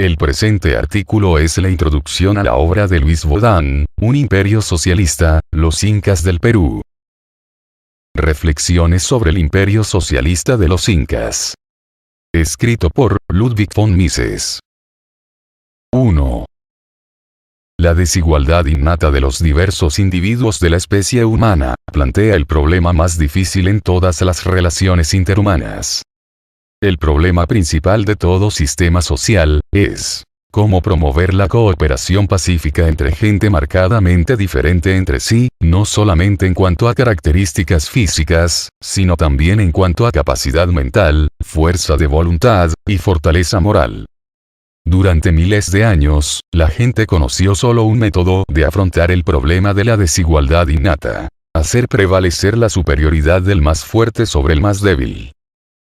El presente artículo es la introducción a la obra de Luis Bodán, Un imperio socialista, los Incas del Perú. Reflexiones sobre el imperio socialista de los Incas. Escrito por Ludwig von Mises. 1. La desigualdad innata de los diversos individuos de la especie humana plantea el problema más difícil en todas las relaciones interhumanas. El problema principal de todo sistema social es cómo promover la cooperación pacífica entre gente marcadamente diferente entre sí, no solamente en cuanto a características físicas, sino también en cuanto a capacidad mental, fuerza de voluntad y fortaleza moral. Durante miles de años, la gente conoció solo un método de afrontar el problema de la desigualdad innata: hacer prevalecer la superioridad del más fuerte sobre el más débil.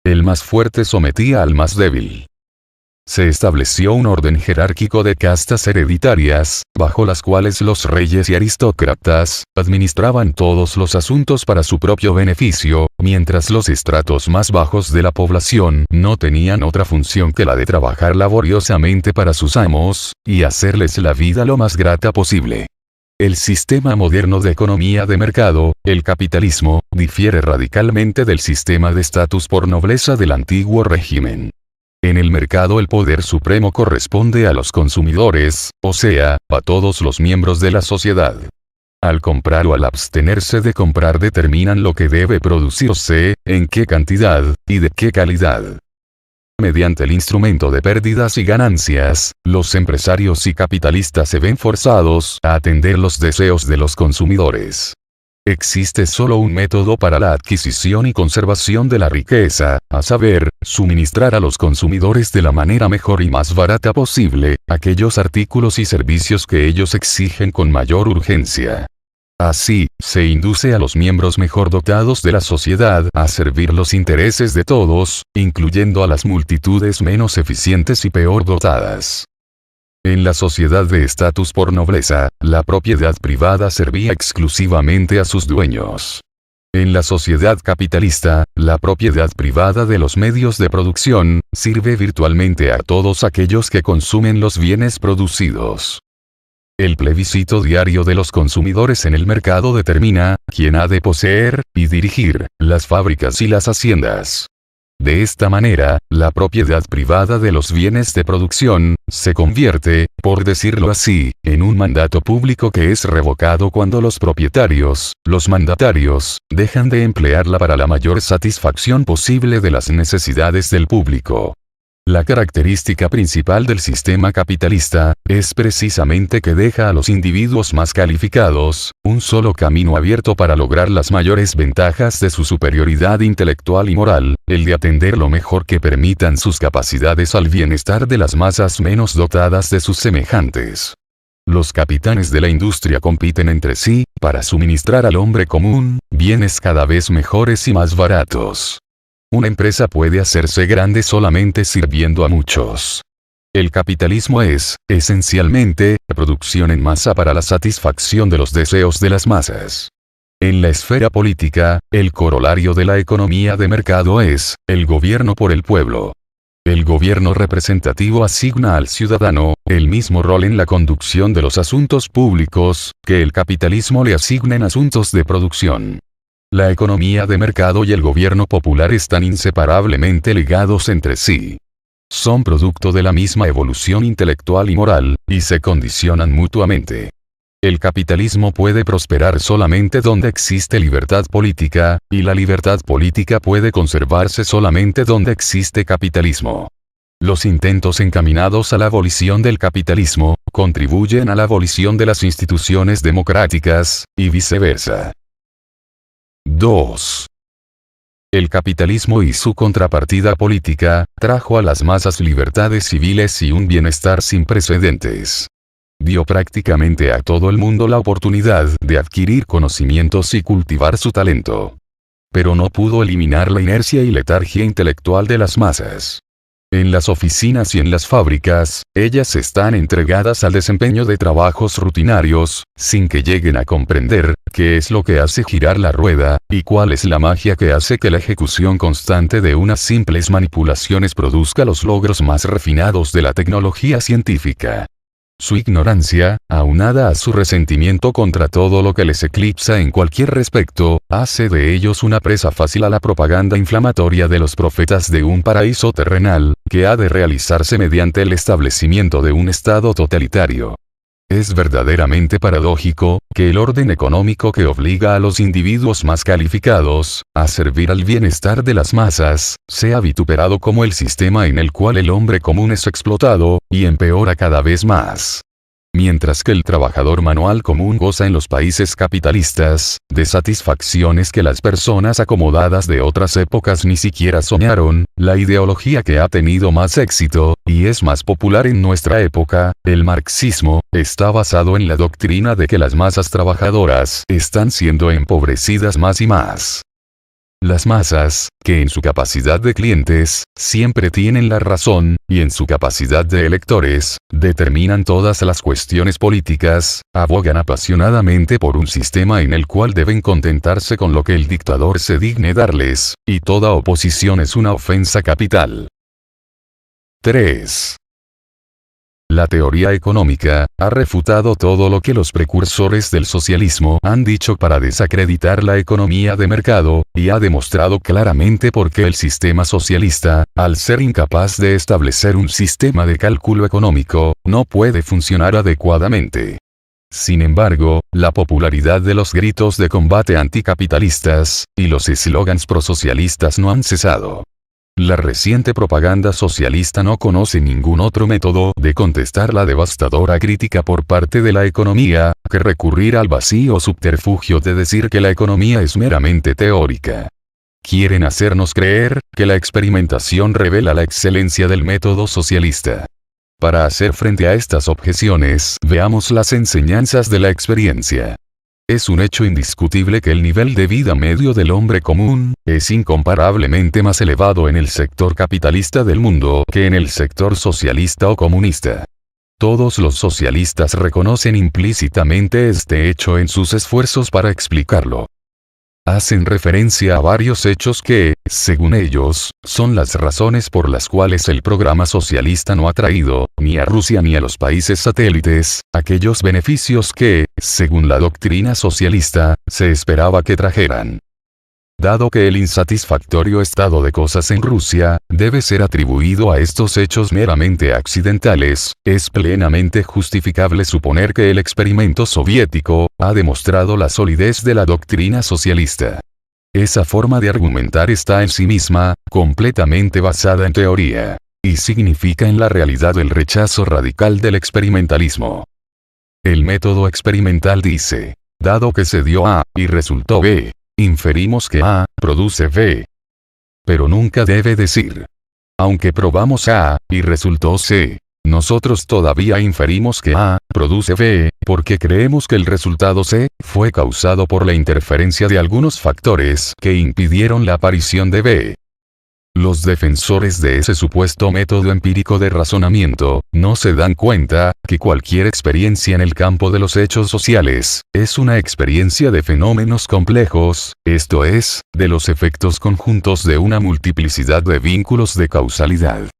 El más fuerte sometía al más débil. Se estableció un orden jerárquico de castas hereditarias, bajo las cuales los reyes y aristócratas administraban todos los asuntos para su propio beneficio, mientras los estratos más bajos de la población no tenían otra función que la de trabajar laboriosamente para sus amos, y hacerles la vida lo más grata posible. El sistema moderno de economía de mercado, el capitalismo, difiere radicalmente del sistema de estatus por nobleza del antiguo régimen. En el mercado el poder supremo corresponde a los consumidores, o sea, a todos los miembros de la sociedad. Al comprar o al abstenerse de comprar determinan lo que debe producirse, en qué cantidad, y de qué calidad. Mediante el instrumento de pérdidas y ganancias, los empresarios y capitalistas se ven forzados a atender los deseos de los consumidores. Existe solo un método para la adquisición y conservación de la riqueza, a saber, suministrar a los consumidores de la manera mejor y más barata posible aquellos artículos y servicios que ellos exigen con mayor urgencia. Así, se induce a los miembros mejor dotados de la sociedad a servir los intereses de todos, incluyendo a las multitudes menos eficientes y peor dotadas. En la sociedad de estatus por nobleza, la propiedad privada servía exclusivamente a sus dueños. En la sociedad capitalista, la propiedad privada de los medios de producción sirve virtualmente a todos aquellos que consumen los bienes producidos. El plebiscito diario de los consumidores en el mercado determina quién ha de poseer y dirigir las fábricas y las haciendas. De esta manera, la propiedad privada de los bienes de producción se convierte, por decirlo así, en un mandato público que es revocado cuando los propietarios, los mandatarios, dejan de emplearla para la mayor satisfacción posible de las necesidades del público. La característica principal del sistema capitalista es precisamente que deja a los individuos más calificados un solo camino abierto para lograr las mayores ventajas de su superioridad intelectual y moral, el de atender lo mejor que permitan sus capacidades al bienestar de las masas menos dotadas de sus semejantes. Los capitanes de la industria compiten entre sí para suministrar al hombre común bienes cada vez mejores y más baratos. Una empresa puede hacerse grande solamente sirviendo a muchos. El capitalismo es, esencialmente, producción en masa para la satisfacción de los deseos de las masas. En la esfera política, el corolario de la economía de mercado es el gobierno por el pueblo. El gobierno representativo asigna al ciudadano el mismo rol en la conducción de los asuntos públicos que el capitalismo le asigna en asuntos de producción. La economía de mercado y el gobierno popular están inseparablemente ligados entre sí. Son producto de la misma evolución intelectual y moral, y se condicionan mutuamente. El capitalismo puede prosperar solamente donde existe libertad política, y la libertad política puede conservarse solamente donde existe capitalismo. Los intentos encaminados a la abolición del capitalismo contribuyen a la abolición de las instituciones democráticas, y viceversa. 2. El capitalismo y su contrapartida política trajo a las masas libertades civiles y un bienestar sin precedentes. Dio prácticamente a todo el mundo la oportunidad de adquirir conocimientos y cultivar su talento. Pero no pudo eliminar la inercia y letargia intelectual de las masas. En las oficinas y en las fábricas, ellas están entregadas al desempeño de trabajos rutinarios, sin que lleguen a comprender qué es lo que hace girar la rueda, y cuál es la magia que hace que la ejecución constante de unas simples manipulaciones produzca los logros más refinados de la tecnología científica. Su ignorancia, aunada a su resentimiento contra todo lo que les eclipsa en cualquier respecto, hace de ellos una presa fácil a la propaganda inflamatoria de los profetas de un paraíso terrenal, que ha de realizarse mediante el establecimiento de un estado totalitario. Es verdaderamente paradójico, que el orden económico que obliga a los individuos más calificados, a servir al bienestar de las masas, sea vituperado como el sistema en el cual el hombre común es explotado, y empeora cada vez más. Mientras que el trabajador manual común goza en los países capitalistas, de satisfacciones que las personas acomodadas de otras épocas ni siquiera soñaron, la ideología que ha tenido más éxito, y es más popular en nuestra época, el marxismo, está basado en la doctrina de que las masas trabajadoras están siendo empobrecidas más y más. Las masas, que en su capacidad de clientes, siempre tienen la razón, y en su capacidad de electores, determinan todas las cuestiones políticas, abogan apasionadamente por un sistema en el cual deben contentarse con lo que el dictador se digne darles, y toda oposición es una ofensa capital. 3. La teoría económica ha refutado todo lo que los precursores del socialismo han dicho para desacreditar la economía de mercado, y ha demostrado claramente por qué el sistema socialista, al ser incapaz de establecer un sistema de cálculo económico, no puede funcionar adecuadamente. Sin embargo, la popularidad de los gritos de combate anticapitalistas, y los eslogans prosocialistas no han cesado. La reciente propaganda socialista no conoce ningún otro método de contestar la devastadora crítica por parte de la economía, que recurrir al vacío subterfugio de decir que la economía es meramente teórica. Quieren hacernos creer que la experimentación revela la excelencia del método socialista. Para hacer frente a estas objeciones, veamos las enseñanzas de la experiencia. Es un hecho indiscutible que el nivel de vida medio del hombre común es incomparablemente más elevado en el sector capitalista del mundo que en el sector socialista o comunista. Todos los socialistas reconocen implícitamente este hecho en sus esfuerzos para explicarlo. Hacen referencia a varios hechos que, según ellos, son las razones por las cuales el programa socialista no ha traído, ni a Rusia ni a los países satélites, aquellos beneficios que, según la doctrina socialista, se esperaba que trajeran. Dado que el insatisfactorio estado de cosas en Rusia debe ser atribuido a estos hechos meramente accidentales, es plenamente justificable suponer que el experimento soviético ha demostrado la solidez de la doctrina socialista. Esa forma de argumentar está en sí misma completamente basada en teoría, y significa en la realidad el rechazo radical del experimentalismo. El método experimental dice, dado que se dio A, y resultó B, inferimos que A produce B. Pero nunca debe decir, aunque probamos A, y resultó C, nosotros todavía inferimos que A produce B, porque creemos que el resultado C fue causado por la interferencia de algunos factores que impidieron la aparición de B. Los defensores de ese supuesto método empírico de razonamiento, no se dan cuenta, que cualquier experiencia en el campo de los hechos sociales, es una experiencia de fenómenos complejos, esto es, de los efectos conjuntos de una multiplicidad de vínculos de causalidad.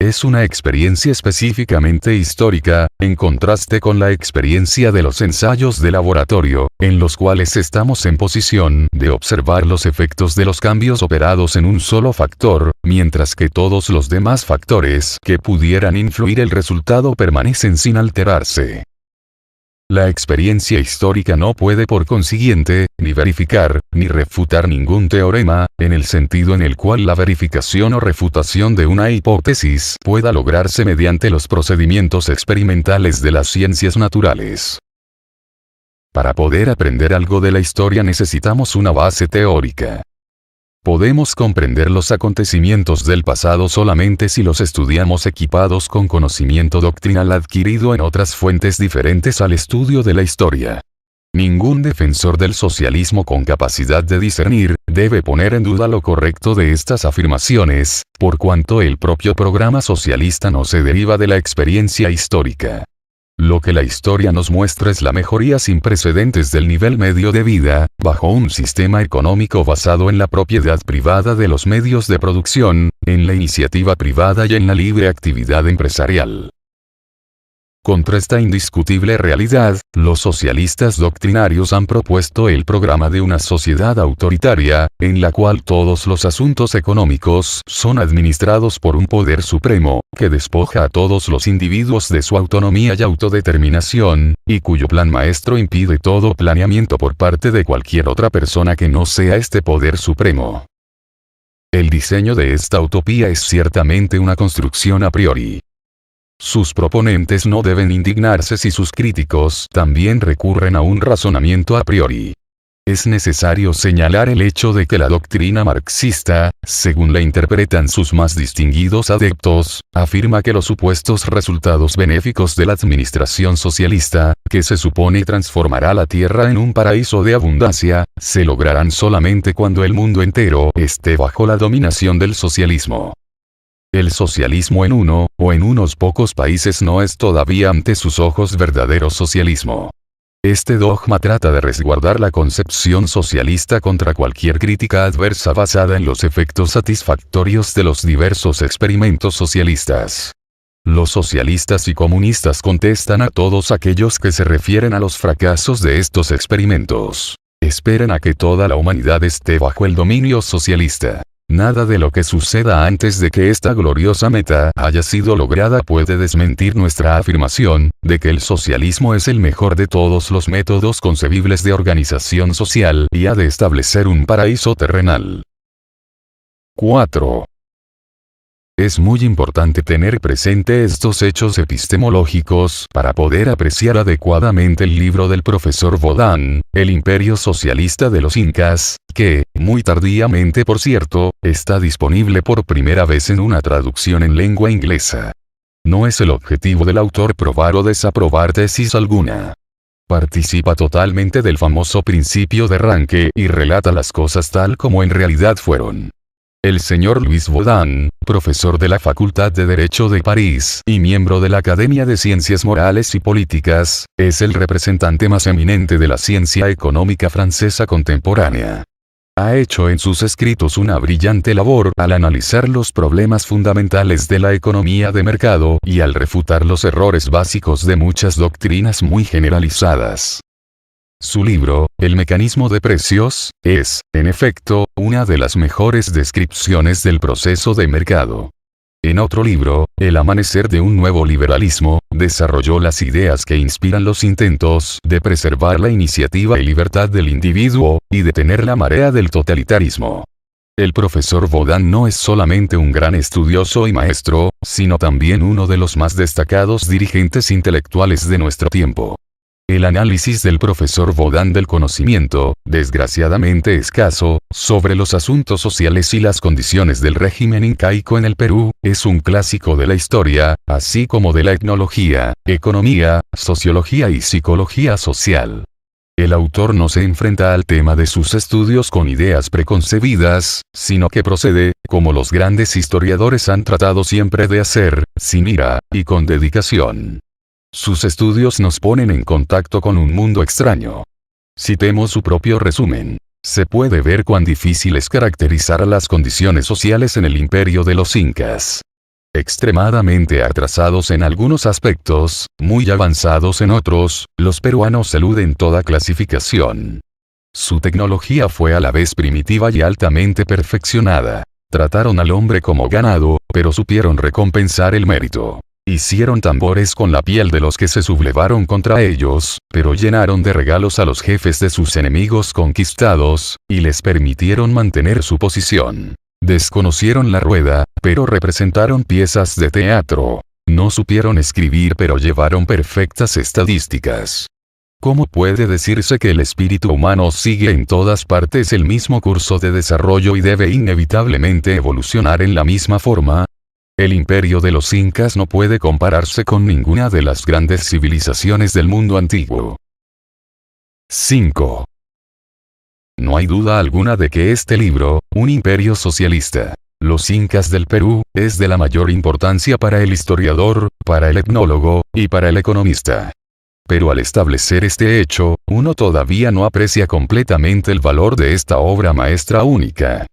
Es una experiencia específicamente histórica, en contraste con la experiencia de los ensayos de laboratorio, en los cuales estamos en posición de observar los efectos de los cambios operados en un solo factor, mientras que todos los demás factores que pudieran influir el resultado permanecen sin alterarse. La experiencia histórica no puede por consiguiente, ni verificar, ni refutar ningún teorema, en el sentido en el cual la verificación o refutación de una hipótesis pueda lograrse mediante los procedimientos experimentales de las ciencias naturales. Para poder aprender algo de la historia necesitamos una base teórica. Podemos comprender los acontecimientos del pasado solamente si los estudiamos equipados con conocimiento doctrinal adquirido en otras fuentes diferentes al estudio de la historia. Ningún defensor del socialismo con capacidad de discernir, debe poner en duda lo correcto de estas afirmaciones, por cuanto el propio programa socialista no se deriva de la experiencia histórica. Lo que la historia nos muestra es la mejoría sin precedentes del nivel medio de vida, bajo un sistema económico basado en la propiedad privada de los medios de producción, en la iniciativa privada y en la libre actividad empresarial. Contra esta indiscutible realidad, los socialistas doctrinarios han propuesto el programa de una sociedad autoritaria, en la cual todos los asuntos económicos son administrados por un poder supremo, que despoja a todos los individuos de su autonomía y autodeterminación, y cuyo plan maestro impide todo planeamiento por parte de cualquier otra persona que no sea este poder supremo. El diseño de esta utopía es ciertamente una construcción a priori. Sus proponentes no deben indignarse si sus críticos también recurren a un razonamiento a priori. Es necesario señalar el hecho de que la doctrina marxista, según la interpretan sus más distinguidos adeptos, afirma que los supuestos resultados benéficos de la administración socialista, que se supone transformará la tierra en un paraíso de abundancia, se lograrán solamente cuando el mundo entero esté bajo la dominación del socialismo. El socialismo en uno, o en unos pocos países no es todavía ante sus ojos verdadero socialismo. Este dogma trata de resguardar la concepción socialista contra cualquier crítica adversa basada en los efectos satisfactorios de los diversos experimentos socialistas. Los socialistas y comunistas contestan a todos aquellos que se refieren a los fracasos de estos experimentos. Esperan a que toda la humanidad esté bajo el dominio socialista. Nada de lo que suceda antes de que esta gloriosa meta haya sido lograda puede desmentir nuestra afirmación, de que el socialismo es el mejor de todos los métodos concebibles de organización social y ha de establecer un paraíso terrenal. 4. Es muy importante tener presente estos hechos epistemológicos para poder apreciar adecuadamente el libro del profesor Baudin, El Imperio Socialista de los Incas, que, muy tardíamente por cierto, está disponible por primera vez en una traducción en lengua inglesa. No es el objetivo del autor probar o desaprobar tesis alguna. Participa totalmente del famoso principio de arranque y relata las cosas tal como en realidad fueron. El señor Louis Baudin, profesor de la Facultad de Derecho de París y miembro de la Academia de Ciencias Morales y Políticas, es el representante más eminente de la ciencia económica francesa contemporánea. Ha hecho en sus escritos una brillante labor al analizar los problemas fundamentales de la economía de mercado y al refutar los errores básicos de muchas doctrinas muy generalizadas. Su libro, El mecanismo de precios, es, en efecto, una de las mejores descripciones del proceso de mercado. En otro libro, El amanecer de un nuevo liberalismo, desarrolló las ideas que inspiran los intentos de preservar la iniciativa y libertad del individuo, y detener la marea del totalitarismo. El profesor Baudin no es solamente un gran estudioso y maestro, sino también uno de los más destacados dirigentes intelectuales de nuestro tiempo. El análisis del profesor Baudin del conocimiento, desgraciadamente escaso, sobre los asuntos sociales y las condiciones del régimen incaico en el Perú, es un clásico de la historia, así como de la etnología, economía, sociología y psicología social. El autor no se enfrenta al tema de sus estudios con ideas preconcebidas, sino que procede, como los grandes historiadores han tratado siempre de hacer, sin ira, y con dedicación. Sus estudios nos ponen en contacto con un mundo extraño. Citemos su propio resumen. Se puede ver cuán difícil es caracterizar las condiciones sociales en el imperio de los incas. Extremadamente atrasados en algunos aspectos, muy avanzados en otros, los peruanos eluden toda clasificación. Su tecnología fue a la vez primitiva y altamente perfeccionada. Trataron al hombre como ganado, pero supieron recompensar el mérito. Hicieron tambores con la piel de los que se sublevaron contra ellos, pero llenaron de regalos a los jefes de sus enemigos conquistados, y les permitieron mantener su posición. Desconocieron la rueda, pero representaron piezas de teatro. No supieron escribir pero llevaron perfectas estadísticas. ¿Cómo puede decirse que el espíritu humano sigue en todas partes el mismo curso de desarrollo y debe inevitablemente evolucionar en la misma forma? El imperio de los incas no puede compararse con ninguna de las grandes civilizaciones del mundo antiguo. 5. No hay duda alguna de que este libro, Un imperio socialista, los incas del Perú, es de la mayor importancia para el historiador, para el etnólogo, y para el economista. Pero al establecer este hecho, uno todavía no aprecia completamente el valor de esta obra maestra única.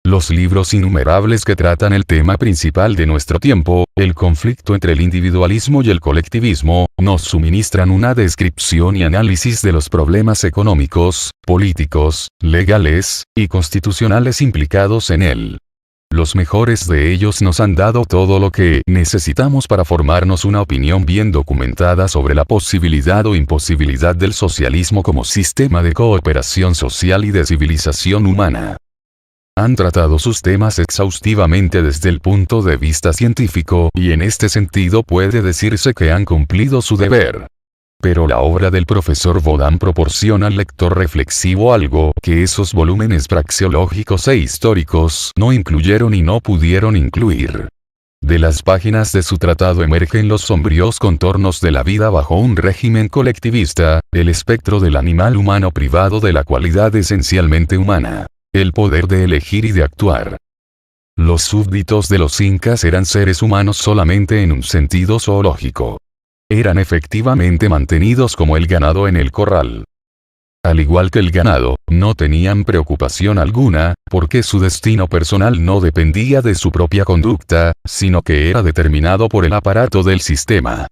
Los libros innumerables que tratan el tema principal de nuestro tiempo, el conflicto entre el individualismo y el colectivismo, nos suministran una descripción y análisis de los problemas económicos, políticos, legales, y constitucionales implicados en él. Los mejores de ellos nos han dado todo lo que necesitamos para formarnos una opinión bien documentada sobre la posibilidad o imposibilidad del socialismo como sistema de cooperación social y de civilización humana. Han tratado sus temas exhaustivamente desde el punto de vista científico, y en este sentido puede decirse que han cumplido su deber. Pero la obra del profesor Bodan proporciona al lector reflexivo algo que esos volúmenes praxeológicos e históricos no incluyeron y no pudieron incluir. De las páginas de su tratado emergen los sombríos contornos de la vida bajo un régimen colectivista, el espectro del animal humano privado de la cualidad esencialmente humana, el poder de elegir y de actuar. Los súbditos de los incas eran seres humanos solamente en un sentido zoológico. Eran efectivamente mantenidos como el ganado en el corral. Al igual que el ganado, no tenían preocupación alguna, porque su destino personal no dependía de su propia conducta, sino que era determinado por el aparato del sistema.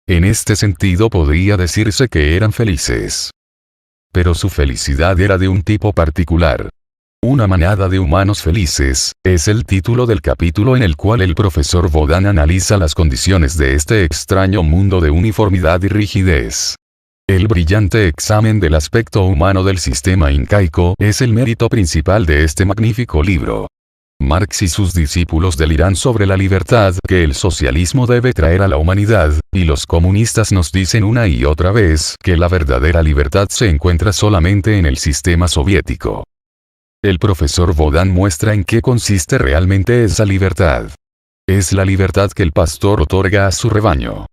En este sentido podría decirse que eran felices. Pero su felicidad era de un tipo particular. Una manada de humanos felices, es el título del capítulo en el cual el profesor Bodan analiza las condiciones de este extraño mundo de uniformidad y rigidez. El brillante examen del aspecto humano del sistema incaico es el mérito principal de este magnífico libro. Marx y sus discípulos deliran sobre la libertad que el socialismo debe traer a la humanidad, y los comunistas nos dicen una y otra vez que la verdadera libertad se encuentra solamente en el sistema soviético. El profesor Bodan muestra en qué consiste realmente esa libertad. Es la libertad que el pastor otorga a su rebaño.